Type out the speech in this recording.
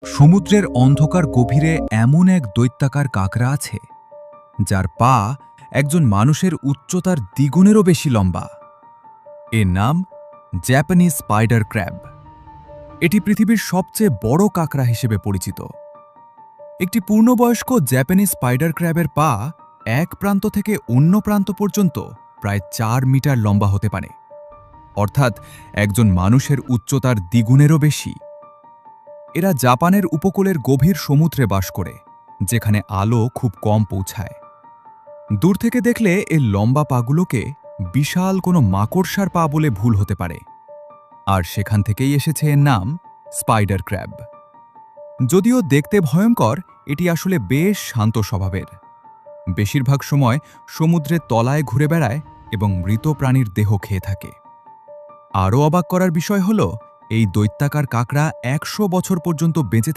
সমুদ্রের অন্ধকার গভীরে এমন এক দৈত্যাকার কাঁকড়া আছে যার পা একজন মানুষের উচ্চতার দ্বিগুণেরও বেশি লম্বা। এর নাম জাপানিজ স্পাইডার ক্র্যাব। এটি পৃথিবীর সবচেয়ে বড় কাঁকড়া হিসেবে পরিচিত। একটি পূর্ণবয়স্ক জাপানিজ স্পাইডার ক্র্যাবের পা এক প্রান্ত থেকে অন্য প্রান্ত পর্যন্ত প্রায় ৪ মিটার লম্বা হতে পারে, অর্থাৎ একজন মানুষের উচ্চতার দ্বিগুণেরও বেশি। এরা জাপানের উপকূলের গভীর সমুদ্রে বাস করে, যেখানে আলো খুব কম পৌঁছায়। দূর থেকে দেখলে এর লম্বা পাগুলোকে বিশাল কোনো মাকড়সার পা বলে ভুল হতে পারে, আর সেখান থেকেই এসেছে এর নাম স্পাইডার ক্র্যাব। যদিও দেখতে ভয়ঙ্কর, এটি আসলে বেশ শান্ত স্বভাবের। বেশিরভাগ সময় সমুদ্রের তলায় ঘুরে বেড়ায় এবং মৃত প্রাণীর দেহ খেয়ে থাকে। আরও অবাক করার বিষয় হল, এই দৈত্যাকার কাঁকড়া ১০০ বছর পর্যন্ত বেঁচে